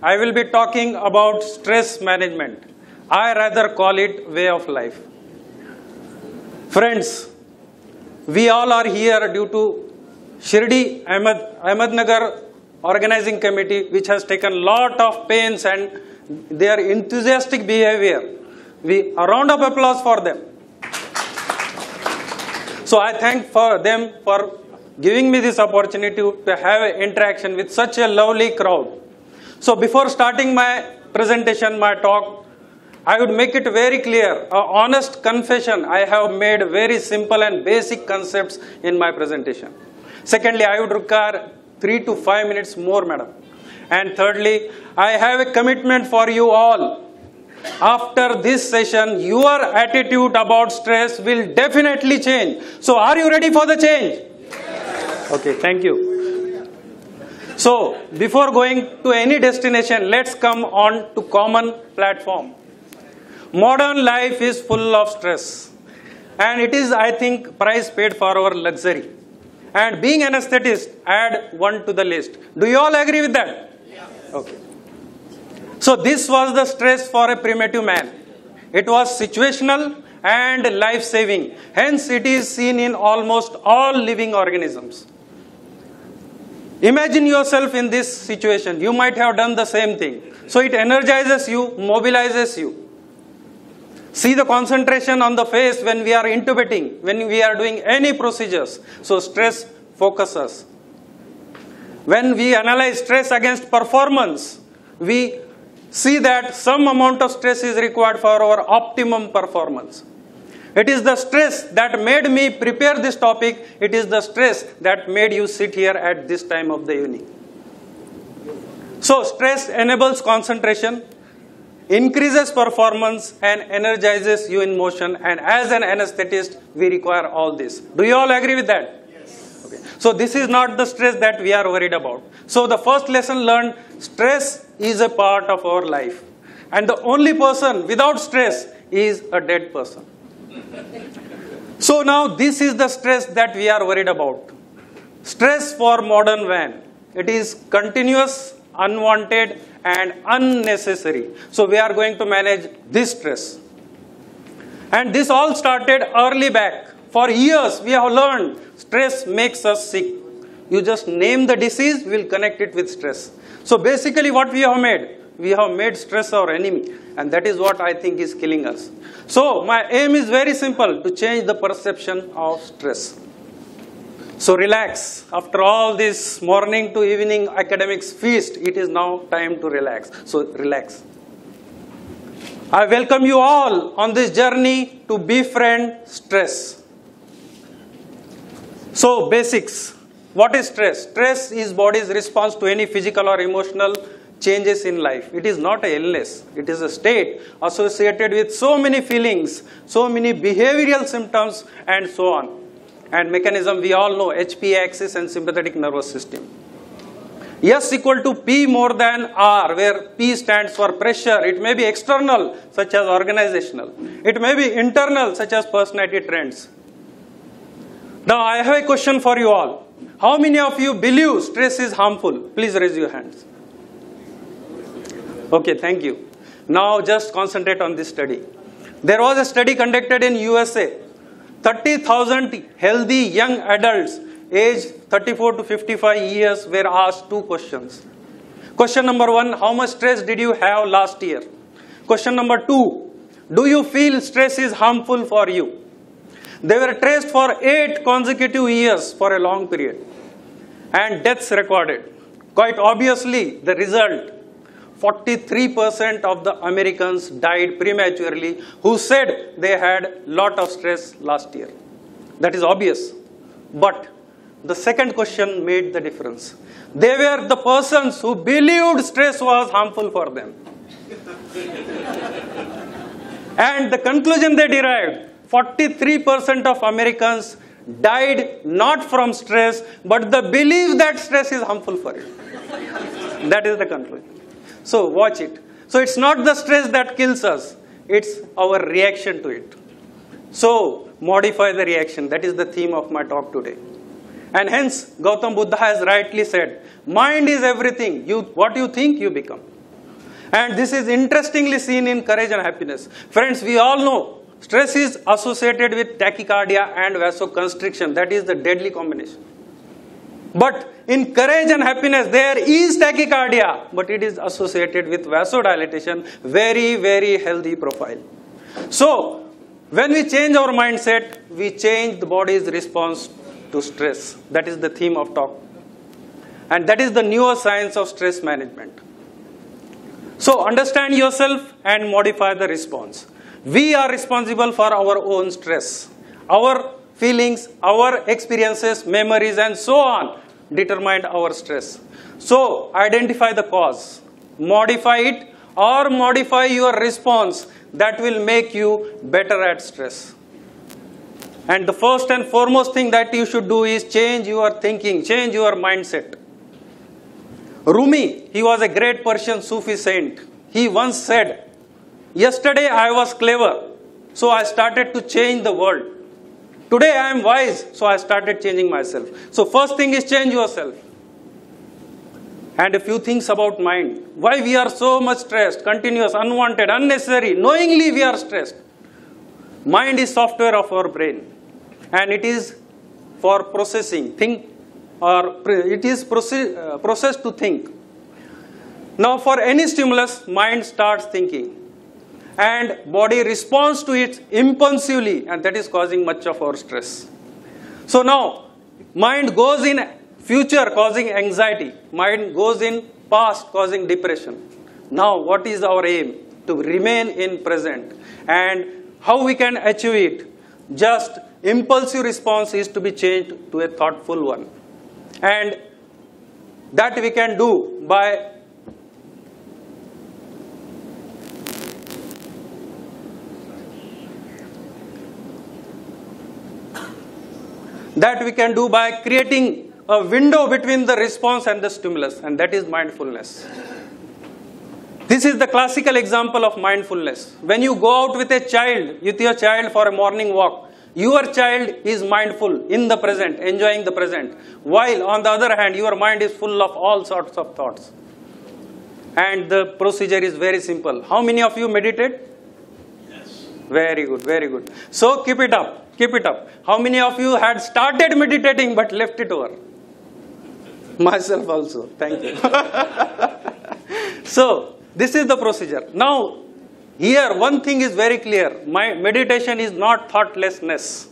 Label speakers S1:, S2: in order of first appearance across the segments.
S1: I will be talking about stress management. I rather call it way of life. Friends, we all are here due to Shirdi Ahmednagar organizing committee, which has taken lot of pains and their enthusiastic behavior. A round of applause for them. So I thank for them for giving me this opportunity to have an interaction with such a lovely crowd. So before starting my presentation, my talk, I would make it very clear, an honest confession, I have made very simple and basic concepts in my presentation. Secondly, I would require 3 to 5 minutes more, madam. And thirdly, I have a commitment for you all. After this session, your attitude about stress will definitely change. So are you ready for the change? Yes. Okay, thank you. So before going to any destination, let's come on to common platform. Modern life is full of stress. And it is, I think, price paid for our luxury. And being an anesthetist, add one to the list. Do you all agree with that? Yes. Okay. So this was the stress for a primitive man. It was situational and life-saving. Hence, it is seen in almost all living organisms. Imagine yourself in this situation. You might have done the same thing. So it energizes you, mobilizes you. See the concentration on the face when we are intubating, when we are doing any procedures. So stress focuses. When we analyze stress against performance, we see that some amount of stress is required for our optimum performance. It is the stress that made me prepare this topic. It is the stress that made you sit here at this time of the evening. So stress enables concentration, increases performance, and energizes you in motion. And as an anesthetist, we require all this. Do you all agree with that? Yes. Okay. So this is not the stress that we are worried about. So the first lesson learned, stress is a part of our life. And the only person without stress is a dead person. So now this is the stress that we are worried about. Stress for modern man. It is continuous, unwanted, and unnecessary. So we are going to manage this stress. And this all started early back. For years we have learned stress makes us sick. You just name the disease, we will connect it with stress. So basically what we have made? We have made stress our enemy. And that is what I think is killing us. So my aim is very simple, to change the perception of stress. So relax. After all this morning to evening academics feast, it is now time to relax. So relax. I welcome you all on this journey to befriend stress. So basics. What is stress? Stress is body's response to any physical or emotional changes in life. It is not an illness. It is a state associated with so many feelings, so many behavioral symptoms, and so on. And mechanism we all know, HPA axis and sympathetic nervous system. S equal to P more than R, where P stands for pressure. It may be external, such as organizational. It may be internal, such as personality trends. Now I have a question for you all. How many of you believe stress is harmful? Please raise your hands. Okay, thank you. Now just concentrate on this study. There was a study conducted in USA. 30,000 healthy young adults aged 34 to 55 years were asked 2 questions. Question number 1, how much stress did you have last year? Question number 2, do you feel stress is harmful for you? They were traced for 8 consecutive years for a long period. And deaths recorded. Quite obviously, the result, 43% of the Americans died prematurely who said they had lot of stress last year. That is obvious. But the second question made the difference. They were the persons who believed stress was harmful for them. And the conclusion they derived, 43% of Americans died not from stress, but the belief that stress is harmful for you. That is the conclusion. So watch it. So it's not the stress that kills us, it's our reaction to it. So modify the reaction. That is the theme of my talk today. And hence Gautam Buddha has rightly said, mind is everything. What you think, you become. And this is interestingly seen in courage and happiness. Friends, we all know stress is associated with tachycardia and vasoconstriction. That is the deadly combination. But in courage and happiness, there is tachycardia, but it is associated with vasodilatation. Very, very healthy profile. So, when we change our mindset, we change the body's response to stress. That is the theme of talk. And that is the neuroscience of stress management. So, understand yourself and modify the response. We are responsible for our own stress. Our feelings, our experiences, memories, and so on determine our stress. So, identify the cause, modify it, or modify your response that will make you better at stress. And the first and foremost thing that you should do is change your thinking, change your mindset. Rumi, he was a great Persian Sufi saint. He once said, "Yesterday I was clever, so I started to change the world. Today I am wise, so I started changing myself." So first thing is change yourself. And a few things about mind. Why we are so much stressed, continuous, unwanted, unnecessary, knowingly we are stressed. Mind is software of our brain. And it is for processing, it is processed to think. Now for any stimulus, mind starts thinking. And body responds to it impulsively, and that is causing much of our stress. So now, mind goes in future causing anxiety. Mind goes in past causing depression. Now what is our aim? To remain in present. And how we can achieve it? Just impulsive response is to be changed to a thoughtful one. And that we can do by creating a window between the response and the stimulus, and that is mindfulness. This is the classical example of mindfulness. When you go out with your child for a morning walk, your child is mindful in the present, enjoying the present, while on the other hand, your mind is full of all sorts of thoughts. And the procedure is very simple. How many of you meditate? Yes. Very good, very good. So keep it up, keep it up. How many of you had started meditating but left it over? Myself also, thank you. So, this is the procedure. Now, here one thing is very clear. My meditation is not thoughtlessness.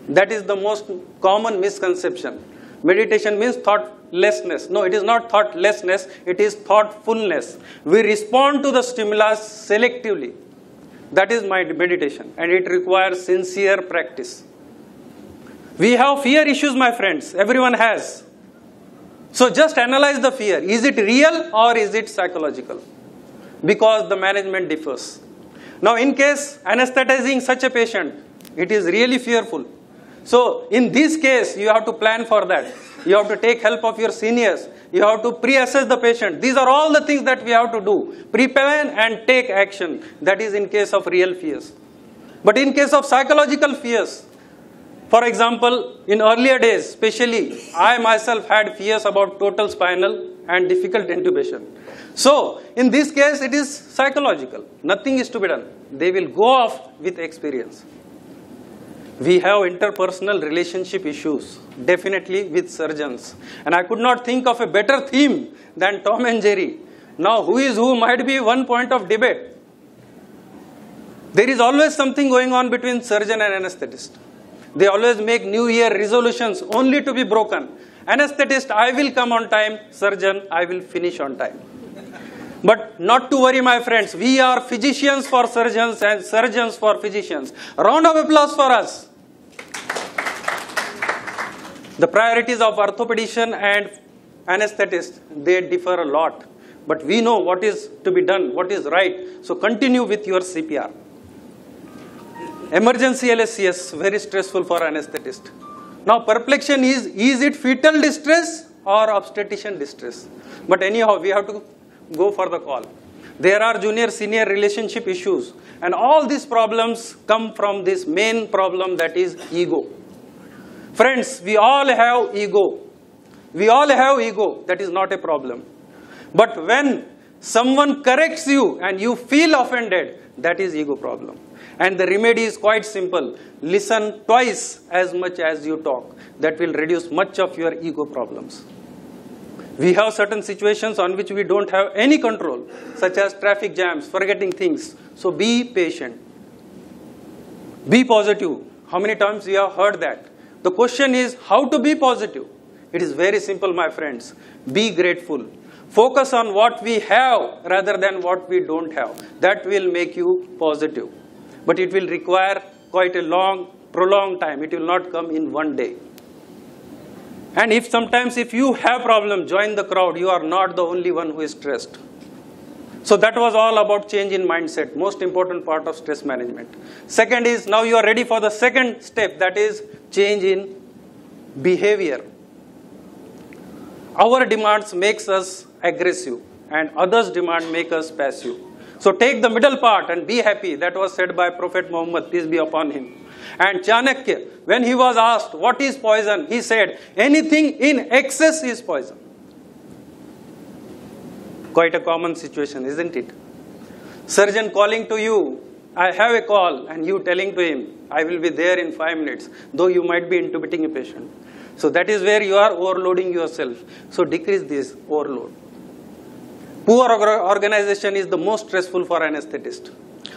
S1: That is the most common misconception. Meditation means thoughtlessness. No, it is not thoughtlessness, it is thoughtfulness. We respond to the stimulus selectively. That is my meditation, and it requires sincere practice. We have fear issues, my friends. Everyone has. So just analyze the fear. Is it real or is it psychological? Because the management differs. Now in case anesthetizing such a patient, it is really fearful. So in this case, you have to plan for that. You have to take help of your seniors. You have to pre-assess the patient. These are all the things that we have to do. Pre-plan and take action. That is in case of real fears. But in case of psychological fears, for example, in earlier days, especially, I myself had fears about total spinal and difficult intubation. So, in this case, it is psychological. Nothing is to be done. They will go off with experience. We have interpersonal relationship issues, definitely with surgeons. And I could not think of a better theme than Tom and Jerry. Now, who is who might be one point of debate. There is always something going on between surgeon and anesthetist. They always make New Year resolutions only to be broken. Anesthetist, I will come on time. Surgeon, I will finish on time. But not to worry, my friends. We are physicians for surgeons and surgeons for physicians. Round of applause for us. The priorities of orthopedician and anesthetist, they differ a lot. But we know what is to be done, what is right. So continue with your CPR. Emergency LSCS, very stressful for anesthetist. Now perplexion is it fetal distress or obstetrician distress? But anyhow, we have to go for the call. There are junior-senior relationship issues. And all these problems come from this main problem, that is ego. Friends, we all have ego. We all have ego. That is not a problem. But when someone corrects you and you feel offended, that is ego problem. And the remedy is quite simple. Listen twice as much as you talk. That will reduce much of your ego problems. We have certain situations on which we don't have any control, such as traffic jams, forgetting things. So be patient. Be positive. How many times we have heard that? The question is how to be positive. It is very simple, my friends. Be grateful. Focus on what we have rather than what we don't have. That will make you positive. But it will require quite a long, prolonged time. It will not come in one day. And if sometimes if you have problem, join the crowd. You are not the only one who is stressed. So that was all about change in mindset, most important part of stress management. Second is, now you are ready for the second step, that is change in behavior. Our demands makes us aggressive and others' demand make us passive. So take the middle part and be happy. That was said by Prophet Muhammad, peace be upon him. And Chanakya, when he was asked what is poison, he said anything in excess is poison. Quite a common situation, isn't it? Surgeon calling to you, I have a call, and you telling to him, I will be there in 5 minutes, though you might be intubating a patient. So that is where you are overloading yourself. So decrease this overload. Poor organization is the most stressful for anesthetist.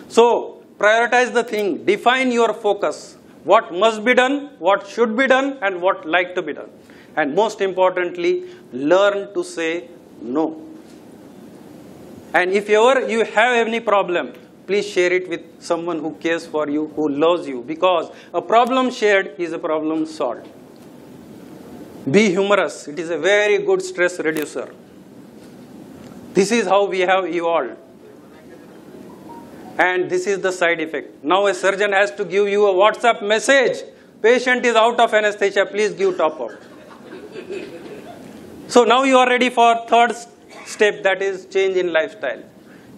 S1: So prioritize the thing, define your focus. What must be done, what should be done, and what like to be done. And most importantly, learn to say no. And if ever you have any problem, please share it with someone who cares for you, who loves you. Because a problem shared is a problem solved. Be humorous. It is a very good stress reducer. This is how we have evolved. And this is the side effect. Now a surgeon has to give you a WhatsApp message. Patient is out of anesthesia, please give top up. So now you are ready for third step, that is change in lifestyle.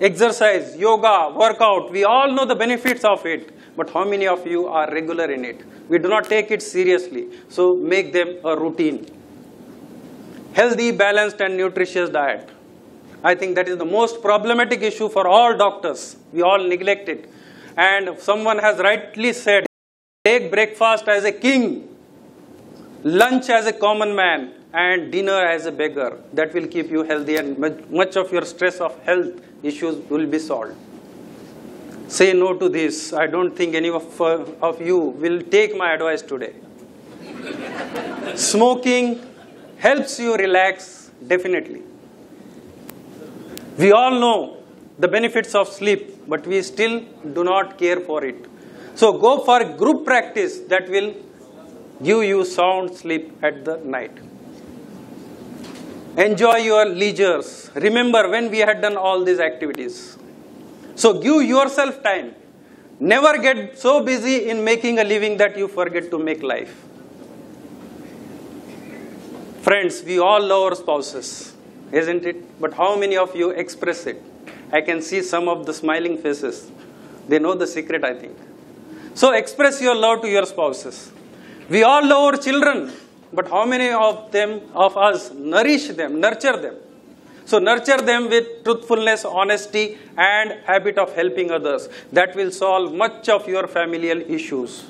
S1: Exercise, yoga, workout, we all know the benefits of it. But how many of you are regular in it? We do not take it seriously. So make them a routine. Healthy, balanced and nutritious diet. I think that is the most problematic issue for all doctors. We all neglect it. And someone has rightly said, take breakfast as a king, lunch as a common man, and dinner as a beggar. That will keep you healthy and much of your stress of health issues will be solved. Say no to this. I don't think any of you will take my advice today. Smoking helps you relax, definitely. We all know the benefits of sleep, but we still do not care for it. So go for group practice that will give you sound sleep at the night. Enjoy your leisures. Remember when we had done all these activities. So give yourself time. Never get so busy in making a living that you forget to make life. Friends, we all love our spouses, isn't it? But how many of you express it? I can see some of the smiling faces. They know the secret, I think. So express your love to your spouses. We all love our children, but how many of us nourish them, nurture them? So nurture them with truthfulness, honesty, and habit of helping others. That will solve much of your familial issues.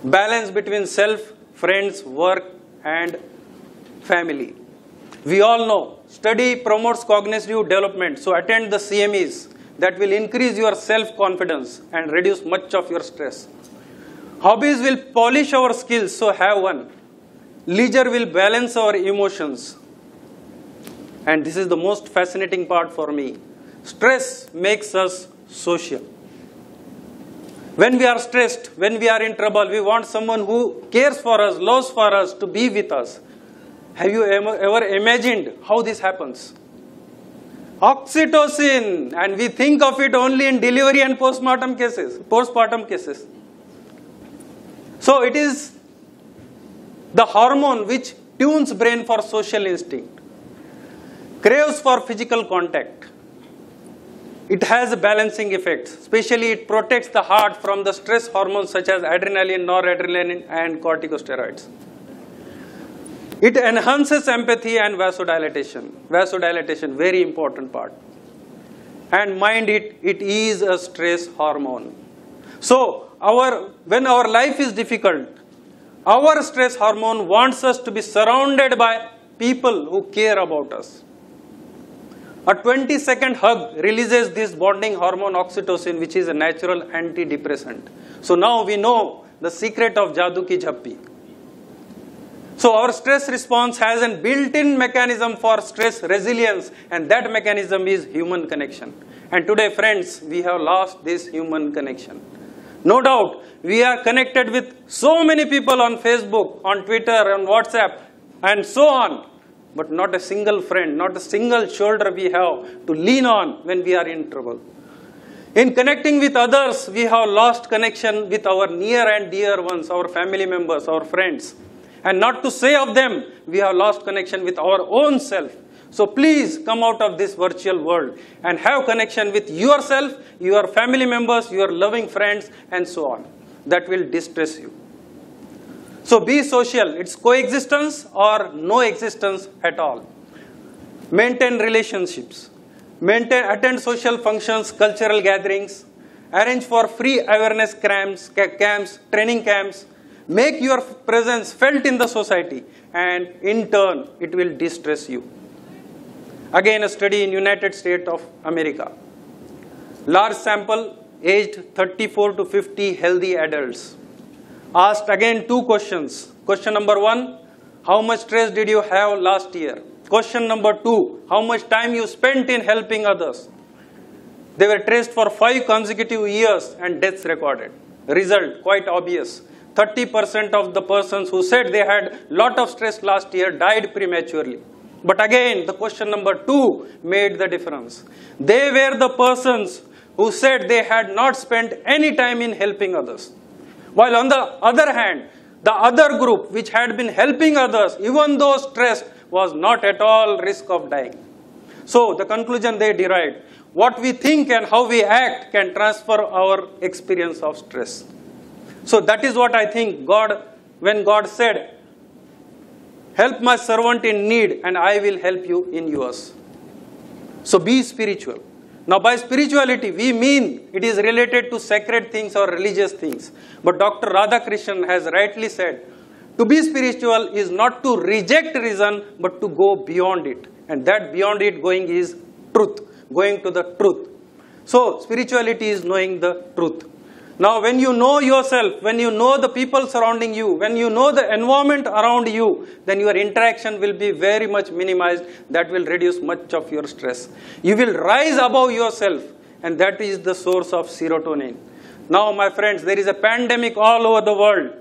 S1: Balance between self, friends, work, and family. We all know study promotes cognitive development. So attend the CMEs. That will increase your self-confidence and reduce much of your stress. Hobbies will polish our skills, so have one. Leisure will balance our emotions. And this is the most fascinating part for me. Stress makes us social. When we are stressed, when we are in trouble, we want someone who cares for us, loves for us, to be with us. Have you ever imagined how this happens? Oxytocin, and we think of it only in delivery and postpartum cases. So it is the hormone which tunes brain for social instinct, craves for physical contact. It has a balancing effect. Especially it protects the heart from the stress hormones such as adrenaline, noradrenaline, and corticosteroids. It enhances empathy and vasodilatation. Vasodilatation, very important part. And mind it is a stress hormone. So, when our life is difficult, our stress hormone wants us to be surrounded by people who care about us. A 20-second hug releases this bonding hormone oxytocin, which is a natural antidepressant. So now we know the secret of Jadoo Ki Jhappi. So our stress response has a built-in mechanism for stress resilience, and that mechanism is human connection. And today, friends, we have lost this human connection. No doubt, we are connected with so many people on Facebook, on Twitter, on WhatsApp, and so on. But not a single friend, not a single shoulder we have to lean on when we are in trouble. In connecting with others, we have lost connection with our near and dear ones, our family members, our friends. And not to say of them, we have lost connection with our own self. So please come out of this virtual world and have connection with yourself, your family members, your loving friends, and so on. That will distress you. So be social. It's coexistence or no existence at all. Maintain relationships. Attend social functions, cultural gatherings. Arrange for free awareness camps, training camps. Make your presence felt in the society, and in turn, it will distress you. Again, a study in United States of America. Large sample, aged 34 to 50 healthy adults. Asked again 2 questions. Question number 1, how much stress did you have last year? Question number 2, how much time you spent in helping others? They were traced for 5 consecutive years and deaths recorded. Result, quite obvious. 30% of the persons who said they had lot of stress last year died prematurely. But again, the question number 2 made the difference. They were the persons who said they had not spent any time in helping others. While on the other hand, the other group which had been helping others, even though stressed, was not at all risk of dying. So the conclusion they derived, what we think and how we act can transfer our experience of stress. So that is what I think when God said, help my servant in need and I will help you in yours. So be spiritual. Now by spirituality, we mean it is related to sacred things or religious things. But Dr. Radhakrishnan has rightly said, to be spiritual is not to reject reason, but to go beyond it. And that beyond it going is truth, going to the truth. So spirituality is knowing the truth. Now when you know yourself, when you know the people surrounding you, when you know the environment around you, then your interaction will be very much minimized. That will reduce much of your stress. You will rise above yourself, and that is the source of serotonin. Now my friends, there is a pandemic all over the world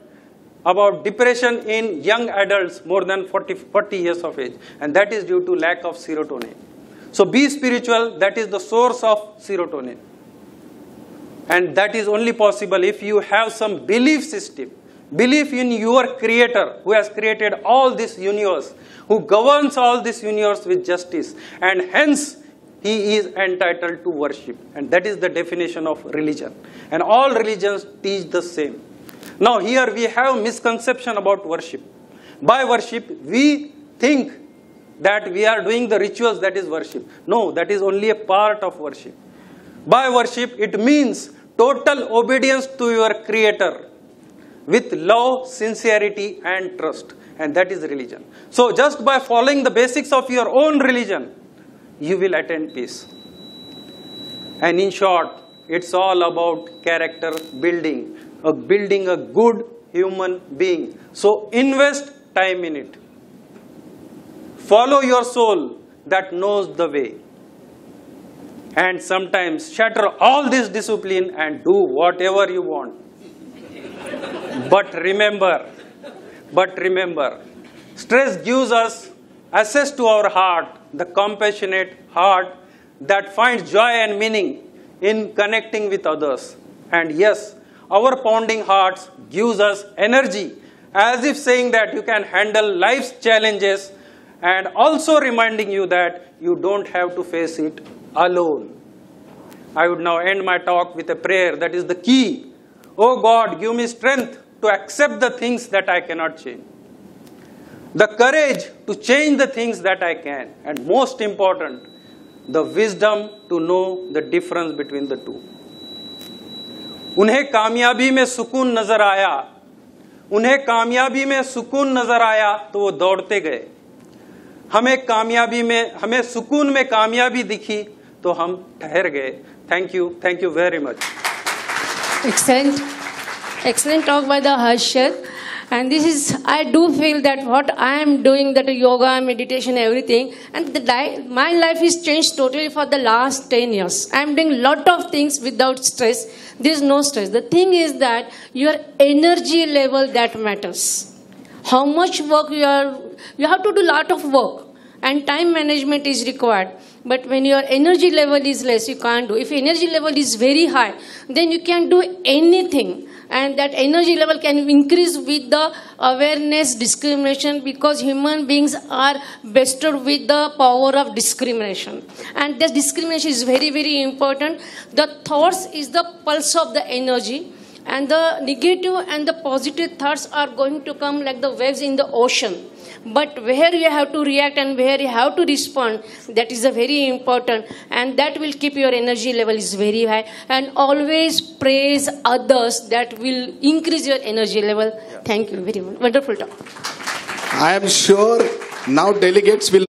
S1: about depression in young adults more than 40 years of age, and that is due to lack of serotonin. So be spiritual, that is the source of serotonin. And that is only possible if you have some belief system, belief in your creator who has created all this universe, who governs all this universe with justice, and hence he is entitled to worship. And that is the definition of religion. And all religions teach the same. Now here we have misconception about worship. By worship, we think that we are doing the rituals, that is worship. No, that is only a part of worship. By worship, it means total obedience to your creator with love, sincerity and trust. And that is religion. So just by following the basics of your own religion, you will attain peace. And in short, it's all about character building a good human being. So invest time in it. Follow your soul that knows the way. And sometimes shatter all this discipline and do whatever you want. But remember, stress gives us access to our heart, the compassionate heart that finds joy and meaning in connecting with others. And yes, our pounding hearts gives us energy, as if saying that you can handle life's challenges, and also reminding you that you don't have to face it alone. I would now end my talk with a prayer that is the key. Oh God, give me strength to accept the things that I cannot change. the courage to change the things that I can, and most important, the wisdom to know the difference between the two. उन्हें कामयाबी में सुकून नजर आया, उन्हें कामयाबी में सुकून नजर आया तो वो दौड़ते गए. हमें सुकून में कामयाबी दिखी तो हम ठहर गए. Thank you very much.
S2: Excellent talk by the Arshad. And this is, I do feel that what I am doing, that yoga, meditation, everything, and my life is changed totally for the last 10 years. I am doing a lot of things without stress. There is no stress. The thing is that your energy level that matters. How much work you have to do a lot of work, and time management is required. But when your energy level is less, you can't do. If energy level is very high, then you can do anything. And that energy level can increase with the awareness, discrimination, because human beings are bestowed with the power of discrimination. And this discrimination is very, very important. The thoughts is the pulse of the energy. And the negative and the positive thoughts are going to come like the waves in the ocean. But where you have to react and where you have to respond, that is a very important, and that will keep your energy level is very high. And always praise others, that will increase your energy level. Thank you very much. Wonderful talk.
S3: I am sure now delegates will